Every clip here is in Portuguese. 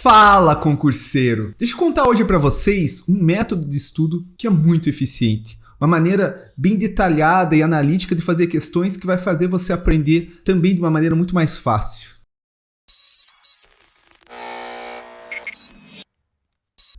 Fala, concurseiro! Deixa eu contar hoje para vocês um método de estudo que é muito eficiente. Uma maneira bem detalhada e analítica de fazer questões que vai fazer você aprender também de uma maneira muito mais fácil.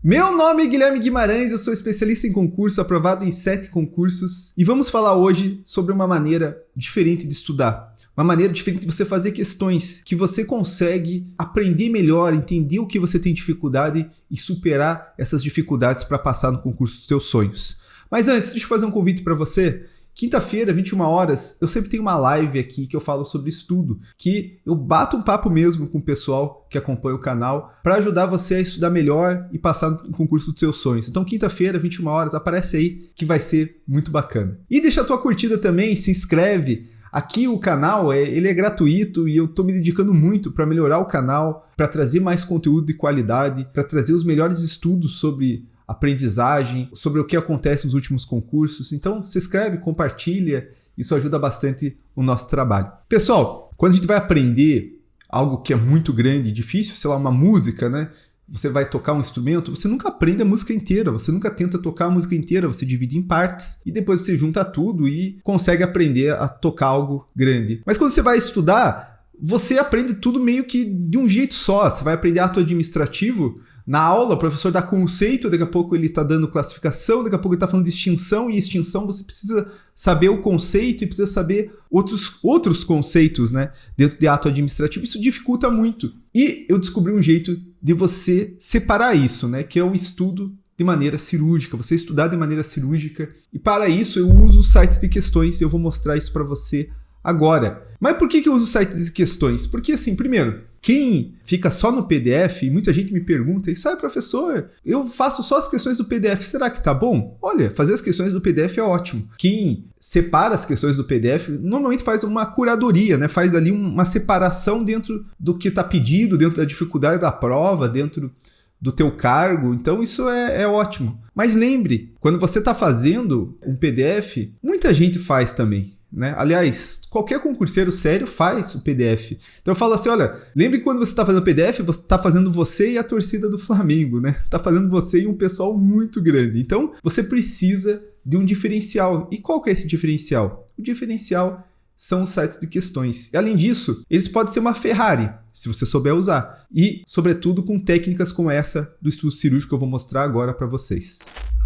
Meu nome é Guilherme Guimarães, eu sou especialista em concurso, aprovado em 7 concursos, e vamos falar hoje sobre uma maneira diferente de estudar. Uma maneira diferente de você fazer questões que você consegue aprender melhor, entender o que você tem dificuldade e superar essas dificuldades para passar no concurso dos seus sonhos. Mas antes, deixa eu fazer um convite para você. Quinta-feira, 21 horas, eu sempre tenho uma live aqui que eu falo sobre estudo, que eu bato um papo mesmo com o pessoal que acompanha o canal para ajudar você a estudar melhor e passar no concurso dos seus sonhos. Então, quinta-feira, 21 horas, aparece aí que vai ser muito bacana. E deixa a tua curtida também, se inscreve. Aqui o canal ele é gratuito e eu estou me dedicando muito para melhorar o canal, para trazer mais conteúdo de qualidade, para trazer os melhores estudos sobre aprendizagem, sobre o que acontece nos últimos concursos. Então se inscreve, compartilha, isso ajuda bastante o nosso trabalho. Pessoal, quando a gente vai aprender algo que é muito grande e difícil, sei lá, uma música, né? Você vai tocar um instrumento, você nunca aprende a música inteira, você nunca tenta tocar a música inteira, você divide em partes e depois você junta tudo e consegue aprender a tocar algo grande. Mas quando você vai estudar, você aprende tudo meio que de um jeito só. Você vai aprender ato administrativo. Na aula, o professor dá conceito, daqui a pouco ele está dando classificação, daqui a pouco ele está falando de extinção, e extinção você precisa saber o conceito e precisa saber outros conceitos, né, dentro de ato administrativo. Isso dificulta muito. E eu descobri um jeito de você separar isso, né, que é o estudo de maneira cirúrgica, você estudar de maneira cirúrgica. E para isso eu uso sites de questões e eu vou mostrar isso para você agora. Mas por que eu uso sites de questões? Porque assim, primeiro, quem fica só no PDF, e muita gente me pergunta isso, professor, eu faço só as questões do PDF, será que tá bom? Olha, fazer as questões do PDF é ótimo. Quem separa as questões do PDF, normalmente faz uma curadoria, né? Faz ali uma separação dentro do que tá pedido, dentro da dificuldade da prova, dentro do teu cargo, então isso é ótimo. Mas lembre, quando você está fazendo um PDF, muita gente faz também. Né? Aliás, qualquer concurseiro sério faz o PDF. Então eu falo assim, olha, lembre que quando você está fazendo o PDF, você está fazendo você e a torcida do Flamengo, né? Está fazendo você e um pessoal muito grande. Então você precisa de um diferencial. E qual que é esse diferencial? O diferencial são os sites de questões. E além disso, eles podem ser uma Ferrari, se você souber usar. E, sobretudo, com técnicas como essa do estudo cirúrgico que eu vou mostrar agora para vocês.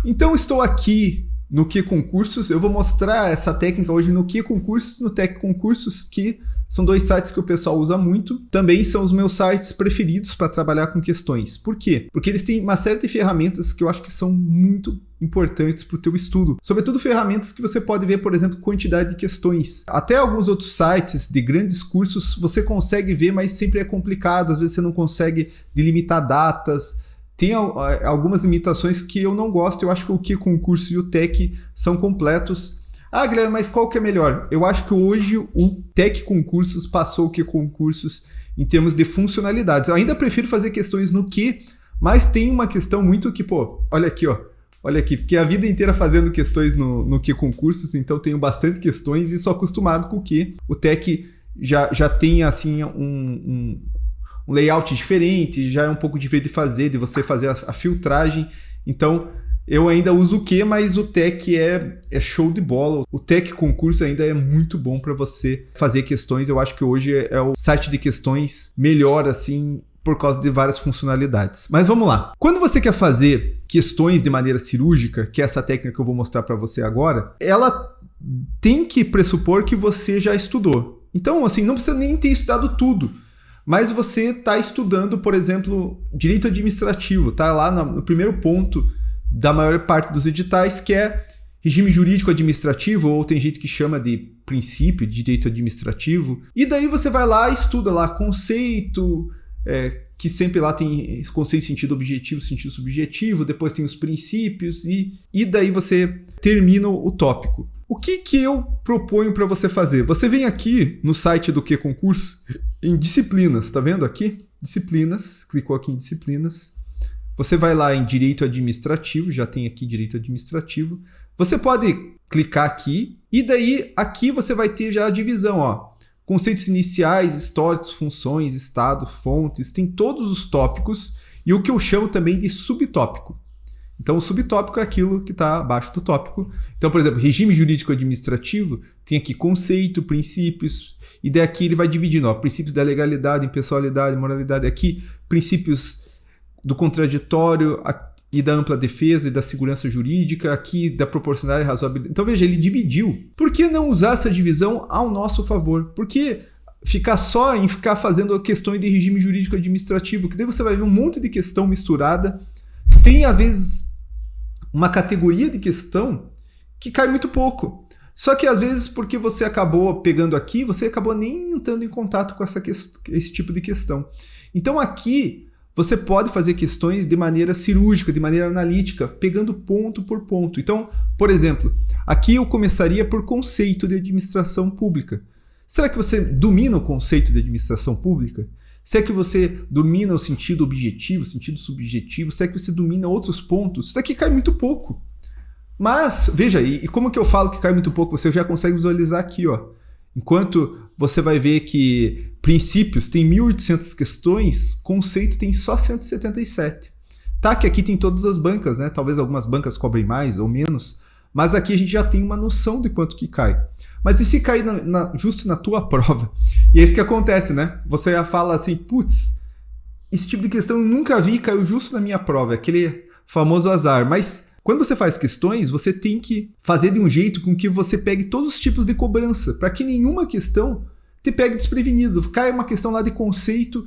Então estou aqui no Que Concursos, eu vou mostrar essa técnica hoje no Que Concursos, no Tec Concursos, que são 2 sites que o pessoal usa muito. Também são os meus sites preferidos para trabalhar com questões. Por quê? Porque eles têm uma série de ferramentas que eu acho que são muito importantes para o teu estudo. Sobretudo ferramentas que você pode ver, por exemplo, quantidade de questões. Até alguns outros sites de grandes cursos você consegue ver, mas sempre é complicado. Às vezes você não consegue delimitar datas. Tem algumas limitações que eu não gosto. Eu acho que o Que Concurso e o Tec são completos. Guilherme, mas qual que é melhor? Eu acho que hoje o Tec Concursos passou o Que Concursos em termos de funcionalidades. Eu ainda prefiro fazer questões no Que, mas tem uma questão muito que, olha aqui, ó. Olha aqui, fiquei a vida inteira fazendo questões no Que Concursos, então tenho bastante questões e sou acostumado com o Que. O Tec já tem, assim, um layout diferente, já é um pouco diferente de fazer, de você fazer a filtragem. Então, eu ainda uso o Que, mas o Tec é show de bola. O Tec Concurso ainda é muito bom para você fazer questões. Eu acho que hoje é o site de questões melhor, assim, por causa de várias funcionalidades. Mas vamos lá. Quando você quer fazer questões de maneira cirúrgica, que é essa técnica que eu vou mostrar para você agora, ela tem que pressupor que você já estudou. Então, assim, não precisa nem ter estudado tudo. Mas você está estudando, por exemplo, direito administrativo, tá lá no primeiro ponto da maior parte dos editais, que é regime jurídico administrativo, ou tem gente que chama de princípio de direito administrativo. E daí você vai lá e estuda lá conceito, que sempre lá tem conceito, sentido objetivo, sentido subjetivo, depois tem os princípios e daí você termina o tópico. O que eu proponho para você fazer? Você vem aqui no site do Que Concurso em disciplinas, tá vendo aqui? Disciplinas, clicou aqui em disciplinas. Você vai lá em direito administrativo, já tem aqui direito administrativo. Você pode clicar aqui e daí aqui você vai ter já a divisão, ó. conceitos iniciais, históricos, funções, estado, fontes, tem todos os tópicos e o que eu chamo também de subtópico. Então, o subtópico é aquilo que está abaixo do tópico. Então, por exemplo, regime jurídico administrativo tem aqui conceito, princípios, e daqui ele vai dividindo, princípios da legalidade, impessoalidade, moralidade, aqui princípios do contraditório e da ampla defesa e da segurança jurídica, aqui da proporcionalidade e razoabilidade. Então, veja, ele dividiu. Por que não usar essa divisão ao nosso favor? Por que ficar só em ficar fazendo questões de regime jurídico administrativo? Que daí você vai ver um monte de questão misturada. Tem, às vezes, uma categoria de questão que cai muito pouco. Só que, às vezes, porque você acabou pegando aqui, você acabou nem entrando em contato com esse tipo de questão. Então, aqui, você pode fazer questões de maneira cirúrgica, de maneira analítica, pegando ponto por ponto. Então, por exemplo, aqui eu começaria por conceito de administração pública. Será que você domina o conceito de administração pública? Será que você domina o sentido objetivo, o sentido subjetivo? Será que você domina outros pontos? Isso daqui cai muito pouco. Mas, veja, e como que eu falo que cai muito pouco? Você já consegue visualizar aqui, Enquanto você vai ver que princípios tem 1.800 questões, conceito tem só 177. Tá que aqui tem todas as bancas, né? Talvez algumas bancas cobrem mais ou menos, mas aqui a gente já tem uma noção de quanto que cai. Mas e se cair justo na tua prova? E é isso que acontece, né? Você já fala assim, putz, esse tipo de questão eu nunca vi, caiu justo na minha prova, aquele famoso azar. Mas quando você faz questões, você tem que fazer de um jeito com que você pegue todos os tipos de cobrança, para que nenhuma questão te pegue desprevenido. Cai uma questão lá de conceito,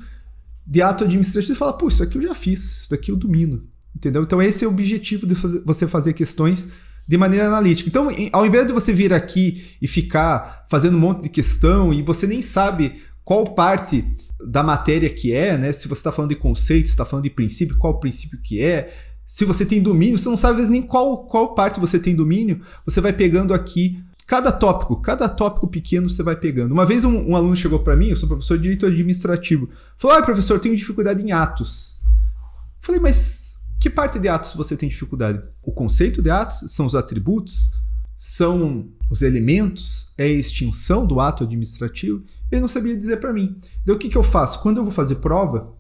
de ato administrativo, e fala, pô, isso aqui eu já fiz, isso daqui eu domino. Entendeu? Então esse é o objetivo de você fazer questões de maneira analítica. Então, ao invés de você vir aqui e ficar fazendo um monte de questão e você nem sabe qual parte da matéria que é, né? Se você está falando de conceito, se está falando de princípio, qual princípio que é, se você tem domínio, você não sabe às vezes nem qual parte você tem domínio, você vai pegando aqui cada tópico pequeno você vai pegando. Uma vez um aluno chegou para mim, eu sou professor de direito administrativo, falou, professor, eu tenho dificuldade em atos. Eu falei, mas que parte de atos você tem dificuldade? O conceito de atos são os atributos, são os elementos, é a extinção do ato administrativo? Ele não sabia dizer para mim. Então o que eu faço? Quando eu vou fazer prova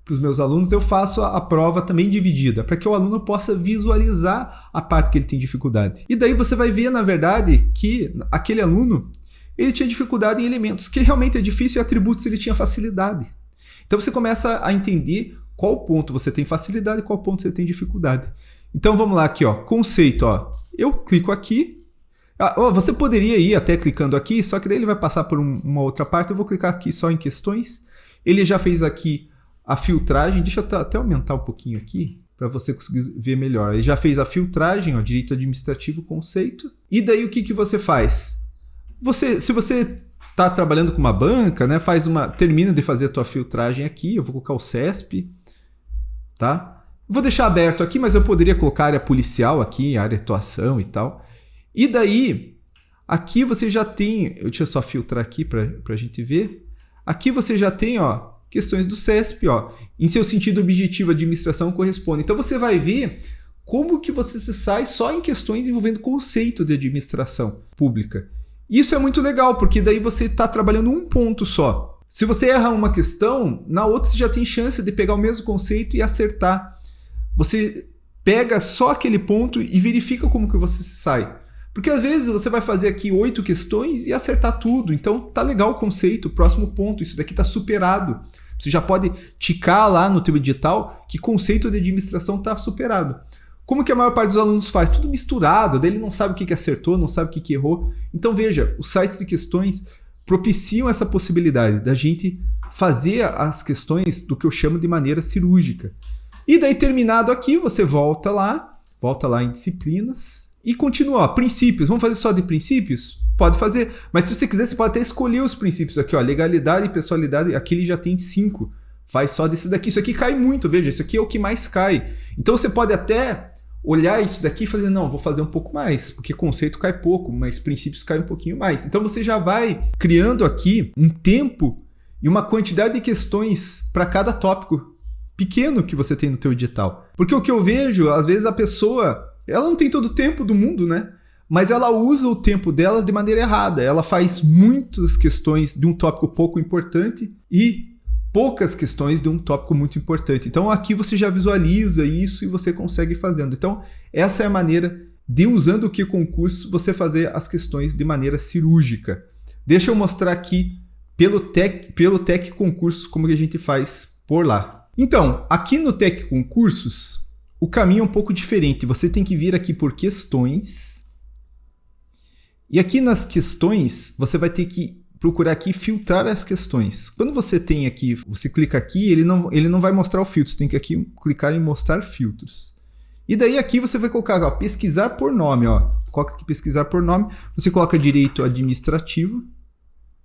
para os meus alunos, eu faço a prova também dividida, para que o aluno possa visualizar a parte que ele tem dificuldade. E daí você vai ver, na verdade, que aquele aluno ele tinha dificuldade em elementos, que realmente é difícil, e atributos ele tinha facilidade. Então você começa a entender qual ponto você tem facilidade e qual ponto você tem dificuldade. Então vamos lá aqui, conceito. Eu clico aqui. Você poderia ir até clicando aqui, só que daí ele vai passar por uma outra parte. Eu vou clicar aqui só em questões. Ele já fez aqui a filtragem. Deixa eu até aumentar um pouquinho aqui para você conseguir ver melhor. Ele já fez a filtragem, direito administrativo, conceito. E daí o que você faz? Se você está trabalhando com uma banca, né, termina de fazer a tua filtragem aqui. Eu vou colocar o CESP. Tá? Vou deixar aberto aqui, mas eu poderia colocar área policial aqui, área de atuação e tal. E daí, aqui você já tem... Deixa eu só filtrar aqui para a gente ver. Aqui você já tem questões do CESP. Em seu sentido objetivo, administração corresponde. Então você vai ver como que você se sai só em questões envolvendo conceito de administração pública. Isso é muito legal, porque daí você está trabalhando um ponto só. Se você erra uma questão, na outra você já tem chance de pegar o mesmo conceito e acertar. Você pega só aquele ponto e verifica como que você se sai. Porque às vezes você vai fazer aqui 8 questões e acertar tudo. Então tá legal o conceito, próximo ponto, isso daqui tá superado. Você já pode ticar lá no teu edital que conceito de administração tá superado. Como que a maior parte dos alunos faz? Tudo misturado, daí ele não sabe o que acertou, não sabe o que errou. Então veja, os sites de questões propiciam essa possibilidade da gente fazer as questões do que eu chamo de maneira cirúrgica. E daí, terminado aqui, você volta lá em disciplinas e continua. Princípios, vamos fazer só de princípios? Pode fazer, mas se você quiser, você pode até escolher os princípios aqui, legalidade e pessoalidade, aqui ele já tem 5. Faz só desse daqui, isso aqui cai muito, veja, isso aqui é o que mais cai. Então você pode até olhar isso daqui e fazer, não, vou fazer um pouco mais, porque conceito cai pouco, mas princípios cai um pouquinho mais. Então você já vai criando aqui um tempo e uma quantidade de questões para cada tópico pequeno que você tem no teu edital. Porque o que eu vejo, às vezes a pessoa, ela não tem todo o tempo do mundo, né? mas ela usa o tempo dela de maneira errada. Ela faz muitas questões de um tópico pouco importante e poucas questões de um tópico muito importante. Então aqui você já visualiza isso e você consegue ir fazendo. Então essa é a maneira de, usando o QConcurso, você fazer as questões de maneira cirúrgica. Deixa eu mostrar aqui pelo Tec Concursos como que a gente faz por lá. Então, aqui no Tec Concursos, o caminho é um pouco diferente. Você tem que vir aqui por questões. E aqui nas questões, você vai ter que procurar aqui filtrar as questões. Quando você tem aqui, você clica aqui, ele não vai mostrar o filtro. Você tem que aqui clicar em mostrar filtros. E daí aqui você vai colocar, ó, pesquisar por nome, ó. Coloca aqui pesquisar por nome, você coloca direito administrativo,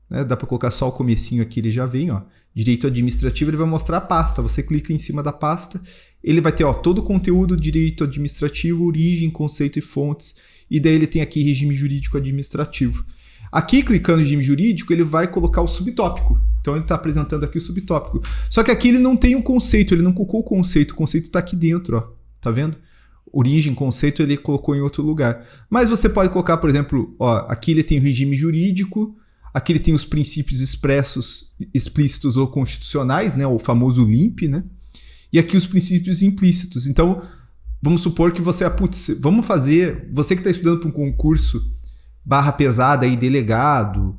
né? Dá para colocar só o comecinho aqui, ele já vem, ó. Direito administrativo, ele vai mostrar a pasta. Você clica em cima da pasta, ele vai ter, ó, todo o conteúdo, direito administrativo, origem, conceito e fontes. E daí ele tem aqui regime jurídico administrativo. Aqui, clicando em regime jurídico, ele vai colocar o subtópico. Então ele está apresentando aqui o subtópico. Só que aqui ele não tem um conceito, ele não colocou o conceito está aqui dentro, ó. Tá vendo? Origem, conceito, ele colocou em outro lugar. Mas você pode colocar, por exemplo, ó, aqui ele tem o regime jurídico, aqui ele tem os princípios expressos, explícitos ou constitucionais, né, o famoso LIMP, né? E aqui os princípios implícitos. Então, vamos supor que você, vamos fazer, você que está estudando para um concurso barra pesada aí, delegado,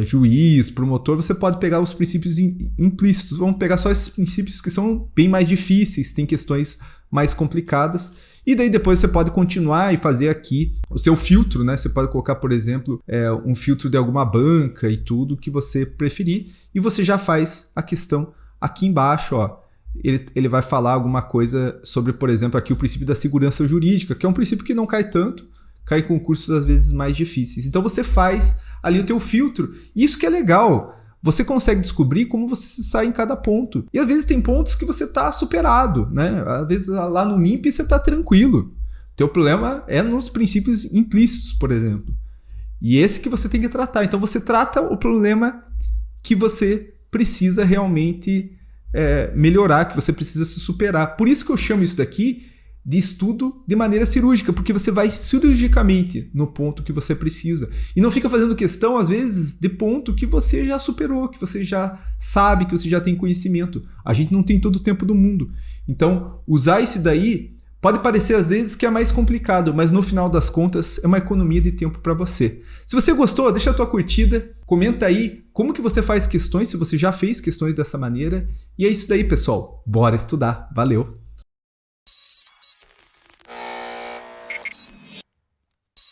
juiz, promotor, você pode pegar os princípios implícitos. Vamos pegar só esses princípios que são bem mais difíceis, tem questões mais complicadas. E daí depois você pode continuar e fazer aqui o seu filtro, né? Você pode colocar, por exemplo, um filtro de alguma banca e tudo que você preferir. E você já faz a questão aqui embaixo, ó. Ele vai falar alguma coisa sobre, por exemplo, aqui o princípio da segurança jurídica, que é um princípio que não cai tanto, cai em concursos às vezes mais difíceis. Então você faz ali o teu filtro. Isso que é legal. Você consegue descobrir como você se sai em cada ponto. E às vezes tem pontos que você está superado, né? Às vezes lá no LIMP você está tranquilo. O teu problema é nos princípios implícitos, por exemplo. E esse que você tem que tratar. Então você trata o problema que você precisa realmente melhorar, que você precisa se superar. Por isso que eu chamo isso daqui de estudo de maneira cirúrgica, porque você vai cirurgicamente no ponto que você precisa. E não fica fazendo questão, às vezes, de ponto que você já superou, que você já sabe, que você já tem conhecimento. A gente não tem todo o tempo do mundo. Então, usar isso daí pode parecer, às vezes, que é mais complicado, mas no final das contas é uma economia de tempo para você. Se você gostou, deixa a tua curtida, comenta aí como que você faz questões, se você já fez questões dessa maneira. E é isso daí, pessoal. Bora estudar. Valeu!